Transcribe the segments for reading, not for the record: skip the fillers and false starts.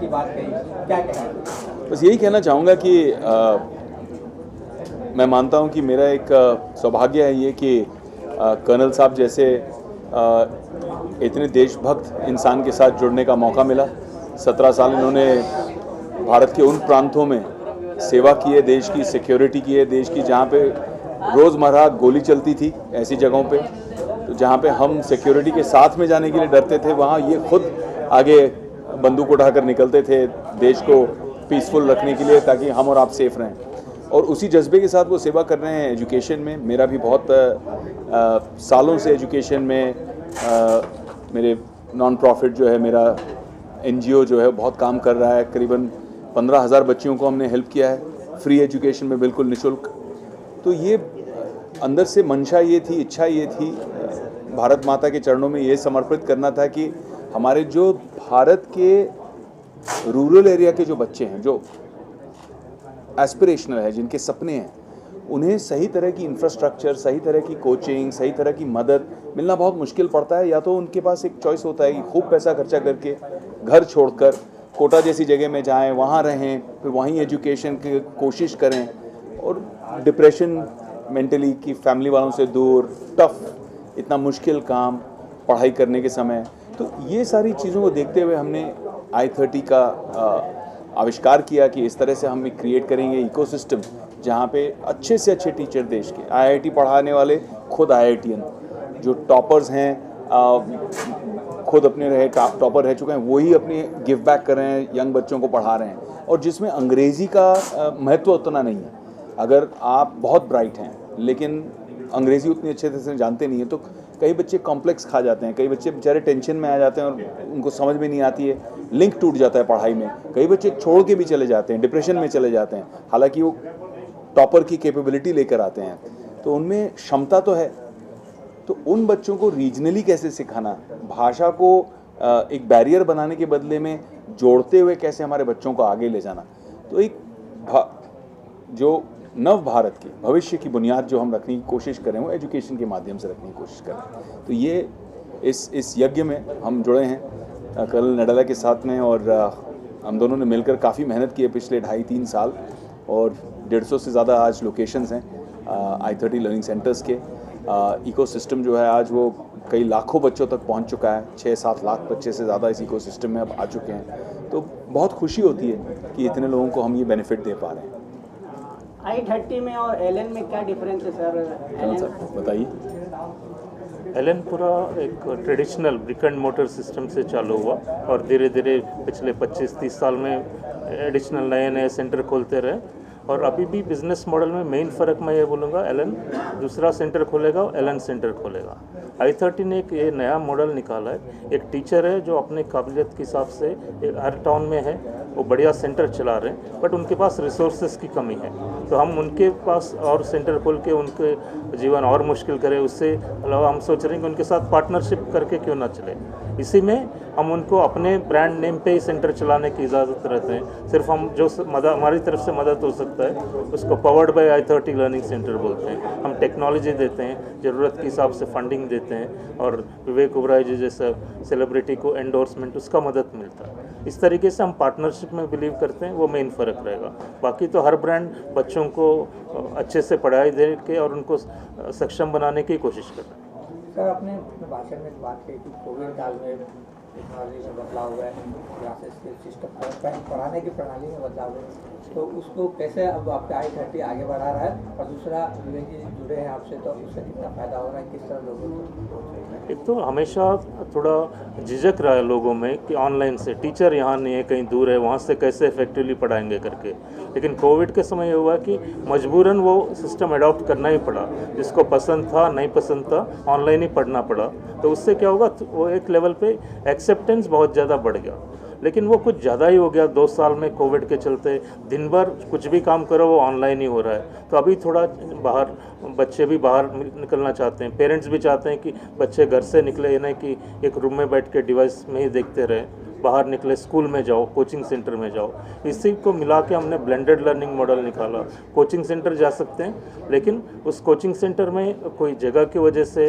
की बात कही, क्या कहना? बस यही कहना चाहूँगा कि मैं मानता हूँ कि मेरा एक सौभाग्य है ये कि कर्नल साहब जैसे इतने देशभक्त इंसान के साथ जुड़ने का मौका मिला। 17 साल इन्होंने भारत के उन प्रांतों में सेवा की है, देश की सिक्योरिटी की है, देश की जहाँ पे रोज़मर्रा गोली चलती थी, ऐसी जगहों पे तो जहाँ पे हम सिक्योरिटी के साथ में जाने के लिए डरते थे, वहाँ ये खुद आगे बंदूक उठाकर निकलते थे देश को पीसफुल रखने के लिए, ताकि हम और आप सेफ रहें। और उसी जज्बे के साथ वो सेवा कर रहे हैं एजुकेशन में। मेरा भी बहुत सालों से एजुकेशन में मेरे नॉन प्रॉफिट जो है, मेरा NGO जो है बहुत काम कर रहा है। करीबन 15,000 बच्चियों को हमने हेल्प किया है फ्री एजुकेशन में, बिल्कुल निःशुल्क। तो ये अंदर से मंशा ये थी, इच्छा ये थी, भारत माता के चरणों में ये समर्पित करना था कि हमारे जो भारत के रूरल एरिया के जो बच्चे हैं, जो एस्पिरेशनल है, जिनके सपने हैं, उन्हें सही तरह की इंफ्रास्ट्रक्चर, सही तरह की कोचिंग, सही तरह की मदद मिलना बहुत मुश्किल पड़ता है। या तो उनके पास एक चॉइस होता है कि खूब पैसा खर्चा करके घर छोड़कर कोटा जैसी जगह में जाएं, वहाँ रहें, फिर वहीं एजुकेशन की कोशिश करें, और डिप्रेशन मेंटली की फैमिली वालों से दूर, टफ, इतना मुश्किल काम पढ़ाई करने के समय। तो ये सारी चीज़ों को देखते हुए हमने I30 का आविष्कार किया कि इस तरह से हम क्रिएट करेंगे इकोसिस्टम जहाँ पे अच्छे से अच्छे टीचर देश के, IIT पढ़ाने वाले खुद IITian, जो टॉपर्स हैं, खुद अपने रहे टॉपर रह चुके हैं, वही अपनी गिव बैक कर रहे हैं, यंग बच्चों को पढ़ा रहे हैं, और जिसमें अंग्रेज़ी का महत्व उतना नहीं है। अगर आप बहुत ब्राइट हैं लेकिन अंग्रेज़ी उतनी अच्छे से जानते नहीं हैं तो कई बच्चे कॉम्प्लेक्स खा जाते हैं, कई बच्चे बेचारे टेंशन में आ जाते हैं और उनको समझ में नहीं आती है, लिंक टूट जाता है पढ़ाई में। कई बच्चे छोड़ के भी चले जाते हैं, डिप्रेशन में चले जाते हैं, हालांकि वो टॉपर की कैपेबिलिटी लेकर आते हैं, तो उनमें क्षमता तो है। तो उन बच्चों को रीजनली कैसे सिखाना, भाषा को एक बैरियर बनाने के बदले में जोड़ते हुए कैसे हमारे बच्चों को आगे ले जाना, तो एक जो नव भारत की भविष्य की बुनियाद जो हम रखने की कोशिश करें वो एजुकेशन के माध्यम से रखने की कोशिश करें। तो ये इस यज्ञ में हम जुड़े हैं कर्नल नडाला के साथ में, और हम दोनों ने मिलकर काफ़ी मेहनत की है पिछले 2.5-3 साल, और 150 से ज़्यादा आज लोकेशंस हैं I30 लर्निंग सेंटर्स के। इकोसिस्टम जो है आज वो कई लाखों बच्चों तक पहुंच चुका है, 6-7 लाख बच्चे से ज़्यादा इस इकोसिस्टम में अब आ चुके हैं। तो बहुत खुशी होती है कि इतने लोगों को हम ये बेनिफिट दे पा रहे हैं। I30 में और LN में क्या डिफरेंस है सर? सर बताइए। LN पूरा एक traditional brick and motor system से चालू हुआ और धीरे धीरे पिछले 25-30 साल में एडिशनल नए सेंटर खोलते रहे, और अभी भी बिजनेस मॉडल में मेन फ़र्क मैं ये बोलूँगा, LN दूसरा सेंटर खोलेगा और LN सेंटर खोलेगा। I30 ने एक ये नया मॉडल निकाला है, एक टीचर है जो अपने काबिलियत के हिसाब से हर टाउन में है, वो बढ़िया सेंटर चला रहे हैं, बट उनके पास रिसोर्सेज की कमी है, तो हम उनके पास और सेंटर खोल के उनके जीवन और मुश्किल करें, उससे अलावा हम सोच रहे हैं कि उनके साथ पार्टनरशिप करके क्यों ना चले। इसी में हम उनको अपने ब्रांड नेम पे ही सेंटर चलाने की इजाज़त रहते हैं। सिर्फ हम जो मदद हमारी तरफ से मदद हो सकता है उसको powered by I30 learning centre बोलते हैं। हम टेक्नोलॉजी देते हैं, ज़रूरत के हिसाब से फंडिंग देते हैं, और विवेक ओबराय जी जैसा सेलिब्रिटी को एंडोर्समेंट उसका मदद मिलता है। इस तरीके से हम पार्टनरशिप में बिलीव करते हैं, वो मेन फ़र्क रहेगा। बाकी तो हर ब्रांड बच्चों को अच्छे से पढ़ाई दे के और उनको सक्षम बनाने की कोशिश कर रहे हैं। सर आपने अपने भाषण में बात की कि कोविड काल में टेक्नोलॉजी में बदलाव हुआ है, क्लासेस के सिस्टम पढ़ाने की प्रणाली में बदलाव हुआ है, तो उसको कैसे अब आपका I30 आगे बढ़ा रहा है, और दूसरा विवेक जी जुड़े हैं आपसे, तो उससे कितना फ़ायदा हो रहा है, किस तरह लोगों को? एक तो हमेशा थोड़ा झिझक रहा है लोगों में कि ऑनलाइन से टीचर यहाँ नहीं है, कहीं दूर है, वहाँ से कैसे इफेक्टिवली पढ़ाएंगे करके, लेकिन कोविड के समय ये हुआ कि मजबूरन वो सिस्टम अडॉप्ट करना ही पड़ा, जिसको पसंद था नहीं पसंद था ऑनलाइन ही पढ़ना पड़ा। तो उससे क्या होगा, वो एक लेवल पे एक्सेप्टेंस बहुत ज़्यादा बढ़ गया, लेकिन वो कुछ ज़्यादा ही हो गया। 2 साल में कोविड के चलते दिन भर कुछ भी काम करो वो ऑनलाइन ही हो रहा है। तो अभी थोड़ा बाहर बच्चे भी बाहर निकलना चाहते हैं, पेरेंट्स भी चाहते हैं कि बच्चे घर से निकले, ये नहीं कि एक रूम में बैठ के डिवाइस में ही देखते रहे, बाहर निकले, स्कूल में जाओ, कोचिंग सेंटर में जाओ। इसी को मिला के हमने ब्लेंडेड लर्निंग मॉडल निकाला। कोचिंग सेंटर जा सकते हैं, लेकिन उस कोचिंग सेंटर में कोई जगह की वजह से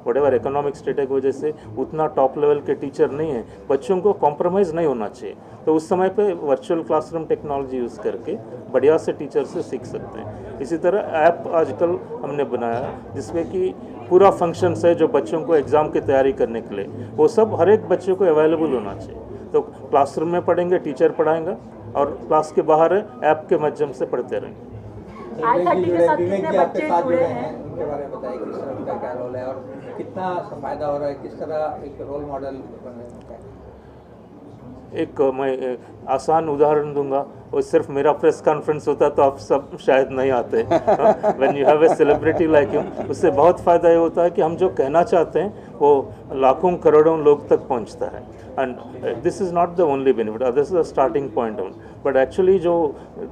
वटेवर इकोनॉमिक स्टेटस की वजह से उतना टॉप लेवल के टीचर नहीं है, बच्चों को कॉम्प्रोमाइज़ नहीं होना चाहिए। तो उस समय पे वर्चुअल क्लासरूम टेक्नोलॉजी यूज़ करके बढ़िया से टीचर से सीख सकते हैं। इसी तरह ऐप आजकल हमने बनाया जिसमें कि पूरा फंक्शंस है जो बच्चों को एग्ज़ाम की तैयारी करने के लिए, वो सब हर एक बच्चे को अवेलेबल होना चाहिए। तो क्लासरूम में पढ़ेंगे, टीचर पढ़ाएंगा, और क्लास के बाहर है ऐप के माध्यम से पढ़ते रहेंगे। I30 के साथ कितने बच्चे जुड़े हैं? उनके बारे में बताइए, किस तरह उनका क्या रोल है और कितना फायदा हो रहा है, किस तरह एक रोल मॉडल बन रहे हैं? एक मैं आसान उदाहरण दूंगा, और सिर्फ मेरा प्रेस कॉन्फ्रेंस होता तो आप सब शायद नहीं आते। When you have a celebrity like him, उससे बहुत फ़ायदा ये होता है कि हम जो कहना चाहते हैं वो लाखों करोड़ों लोग तक पहुंचता है। And this is not the only benefit, this is the starting point, but actually जो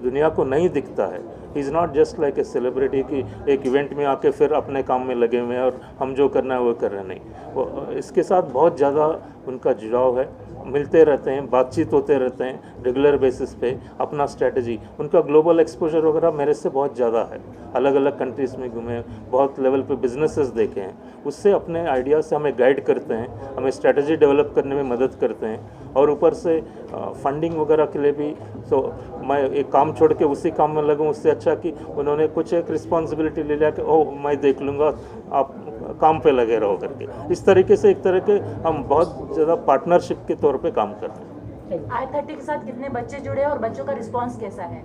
दुनिया को नहीं दिखता है, is not just like a celebrity की एक इवेंट में आके फिर अपने काम में लगे हुए हैं और हम जो करना है वो कर रहे हैं, नहीं। वो इसके साथ बहुत ज़्यादा उनका जुड़ाव है, मिलते रहते हैं, बातचीत होते रहते हैं रेगुलर बेसिस पे, अपना स्ट्रैटेजी, उनका ग्लोबल एक्सपोजर वगैरह मेरे से बहुत ज़्यादा है। अलग अलग कंट्रीज़ में घूमे, बहुत लेवल पे बिजनेसेस देखे हैं, उससे अपने आइडिया से हमें गाइड करते हैं, हमें स्ट्रैटेजी डेवलप करने में मदद करते हैं, और ऊपर से फंडिंग वगैरह के लिए भी। तो मैं एक काम छोड़ के उसी काम में लगूँ, उससे अच्छा कि उन्होंने कुछ एक रिस्पॉन्सिबिलिटी ले लिया कि ओह मैं देख लूँगा, आप काम पे लगे रहो करके। इस तरीके से एक तरह के हम बहुत ज़्यादा पार्टनरशिप के तौर पे काम कर रहे हैं। I30 के साथ कितने बच्चे जुड़े हैं और बच्चों का रिस्पांस कैसा है?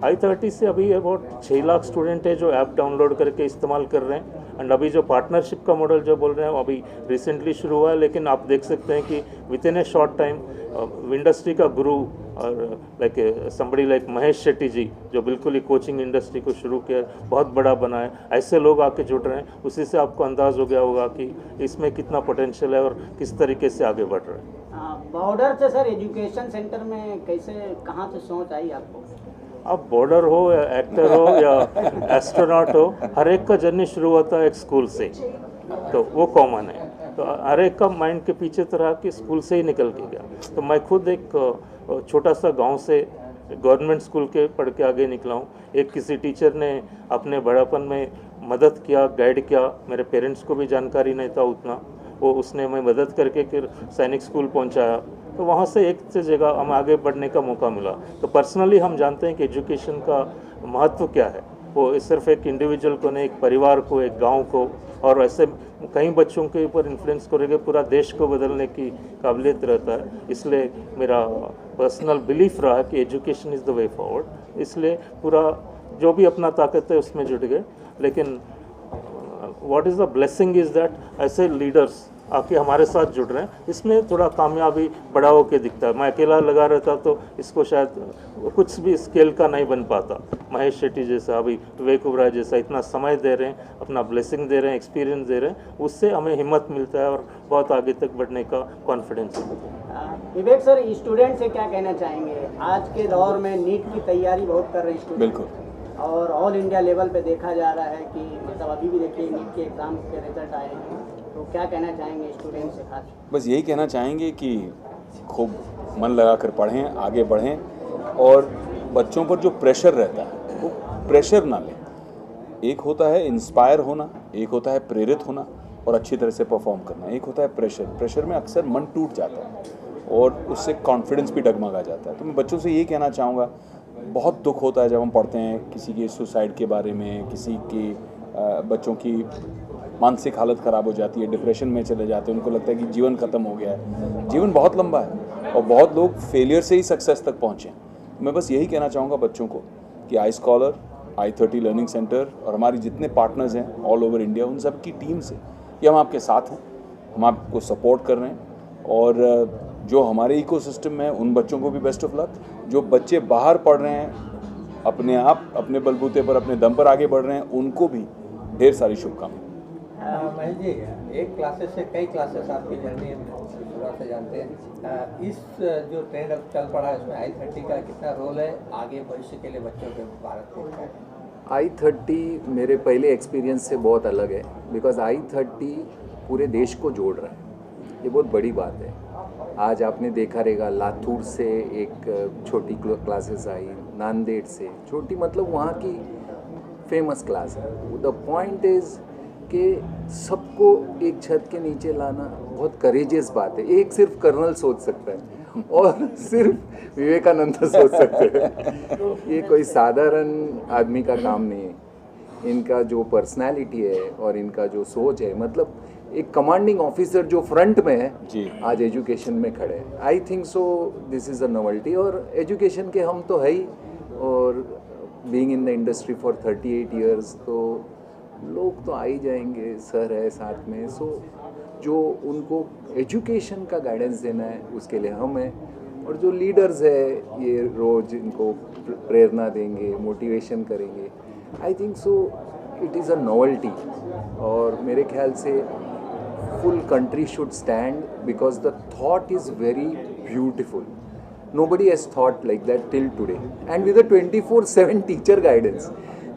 I30 से अभी अबाउट 6 लाख स्टूडेंट है जो ऐप डाउनलोड करके इस्तेमाल कर रहे हैं। एंड अभी जो पार्टनरशिप का मॉडल जो बोल रहे हैं वो अभी रिसेंटली शुरू हुआ है, लेकिन आप देख सकते हैं कि within a short time industry का गुरु और like somebody like Mahesh Shetty ji, जो बिल्कुल ही कोचिंग इंडस्ट्री को शुरू किया, बहुत बड़ा बना है, ऐसे लोग आके जुड़ रहे हैं। उसी से आपको अंदाज़ हो गया होगा कि इसमें कितना पोटेंशियल है और किस तरीके से आगे बढ़ रहे हैं। बॉर्डर से सर एजुकेशन सेंटर में कैसे, कहाँ से सोच आई आपको? अब बॉर्डर हो या एक्टर हो या एस्ट्रोनॉट हो, हर एक का जर्नी शुरू होता है एक स्कूल से, तो वो कॉमन है। तो हर एक का माइंड के पीछे तरह कि स्कूल से ही निकल के गया। तो मैं खुद एक छोटा सा गांव से गवर्नमेंट स्कूल के पढ़ के आगे निकला हूँ। एक किसी टीचर ने अपने बड़ापन में मदद किया, गाइड किया, मेरे पेरेंट्स को भी जानकारी नहीं था उतना, वो उसने मैं मदद करके फिर सैनिक स्कूल पहुँचाया। तो वहाँ से एक से जगह हम आगे बढ़ने का मौका मिला। तो पर्सनली हम जानते हैं कि एजुकेशन का महत्व क्या है। वो सिर्फ एक इंडिविजुअल को नहीं, एक परिवार को, एक गांव को, और ऐसे कई बच्चों के ऊपर इन्फ्लुएंस करेंगे, पूरा देश को बदलने की काबिलियत रहता है। इसलिए मेरा पर्सनल बिलीफ रहा है कि education is the way forward. इसलिए पूरा जो भी अपना ताकत है उसमें जुट गए। लेकिन what is the blessing is that ऐसे लीडर्स आके हमारे साथ जुड़ रहे हैं, इसमें थोड़ा कामयाबी बड़ा होके दिखता है। मैं अकेला लगा रहता तो इसको शायद कुछ भी स्केल का नहीं बन पाता। महेश शेट्टी जैसा, अभी विवेक ओबराय जैसा इतना समय दे रहे हैं, अपना ब्लेसिंग दे रहे हैं, एक्सपीरियंस दे रहे हैं, उससे हमें हिम्मत मिलता है और बहुत आगे तक बढ़ने का कॉन्फिडेंस है। विवेक सर, स्टूडेंट से क्या कहना चाहेंगे? आज के दौर में नीट की तैयारी बहुत कर रहे हैं स्टूडेंट, बिल्कुल, और ऑल इंडिया लेवल पे देखा जा रहा है कि मतलब अभी भी देखिए नीट के एग्ज़ाम के रिजल्ट आए हैं, तो क्या कहना चाहेंगे स्टूडेंट से खास? बस यही कहना चाहेंगे कि खूब मन लगा कर पढ़ें, आगे बढ़ें, और बच्चों पर जो प्रेशर रहता है वो प्रेशर ना लें। एक होता है इंस्पायर होना, एक होता है प्रेरित होना और अच्छी तरह से परफॉर्म करना, एक होता है प्रेशर। प्रेशर में अक्सर मन टूट जाता है और उससे कॉन्फिडेंस भी डगमगा जाता है। तो मैं बच्चों से यही कहना चाहूँगा, बहुत दुख होता है जब हम पढ़ते हैं किसी के सुसाइड के बारे में, किसी की बच्चों की मानसिक हालत ख़राब हो जाती है, डिप्रेशन में चले जाते हैं, उनको लगता है कि जीवन ख़त्म हो गया है। जीवन बहुत लंबा है और बहुत लोग फेलियर से ही सक्सेस तक पहुँचे। मैं बस यही कहना चाहूँगा बच्चों को कि आई स्कॉलर, I30 लर्निंग सेंटर और हमारी जितने पार्टनर्स हैं ऑल ओवर इंडिया, उन सब की टीम से कि हम आपके साथ हैं, हम आपको सपोर्ट कर रहे हैं, और जो हमारे इकोसिस्टम में उन बच्चों को भी बेस्ट ऑफ लक। जो बच्चे बाहर पढ़ रहे हैं, अपने आप अपने बलबूते पर, अपने दम पर आगे बढ़ रहे हैं, उनको भी ढेर सारी शुभकामनाएं। महेश जी, एक क्लासेस से कई क्लासेस आपकी जर्नी शुरुआत से जानते हैं, इस जो ट्रेंड अब चल पड़ा है उसमें I30 का कितना रोल है आगे भविष्य के लिए बच्चों के भारत के? I30 मेरे पहले एक्सपीरियंस से बहुत अलग है, बिकॉज I30 पूरे देश को जोड़ रहा है। ये बहुत बड़ी बात है। आज आपने देखा रहेगा लातूर से एक छोटी क्लासेस आई, नांदेड़ से छोटी, मतलब वहाँ की फेमस क्लास है। द पॉइंट इज़ कि सबको एक छत के नीचे लाना बहुत करेजियस बात है। एक सिर्फ कर्नल सोच सकता है और सिर्फ विवेकानंद सोच सकते हैं। ये कोई साधारण आदमी का काम नहीं है। इनका जो पर्सनालिटी है और इनका जो सोच है, मतलब एक कमांडिंग ऑफिसर जो फ्रंट में है जी। आज एजुकेशन में खड़े हैं। I think so this is a novelty. और एजुकेशन के हम तो है ही, और being in the industry for 38 years तो लोग तो आ ही जाएंगे, सर है साथ में। सो जो उनको एजुकेशन का गाइडेंस देना है उसके लिए हम हैं, और जो लीडर्स है ये रोज़ इनको प्रेरणा देंगे, मोटिवेशन करेंगे। I think so it is a novelty. और मेरे ख्याल से full country should stand because the thought is very beautiful. Nobody has thought like that till today. And with a 24/7 teacher guidance.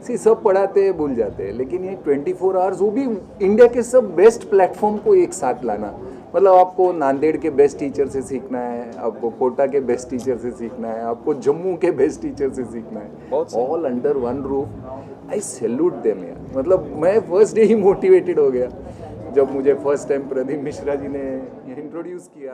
See, सब पढ़ाते हैं भूल जाते हैं, लेकिन ये 24 आवर्स, वो भी इंडिया के सब बेस्ट प्लेटफॉर्म को एक साथ लाना। मतलब आपको नांदेड़ के बेस्ट टीचर से सीखना है, आपको कोटा के बेस्ट टीचर से सीखना है, आपको जम्मू के बेस्ट टीचर से सीखना है, ऑल अंडर वन रूफ। आई सैल्यूट देम यार। मतलब मैं फर्स्ट डे ही मोटिवेटेड हो गया जब मुझे फर्स्ट टाइम प्रदीप मिश्रा जी ने इंट्रोड्यूस किया।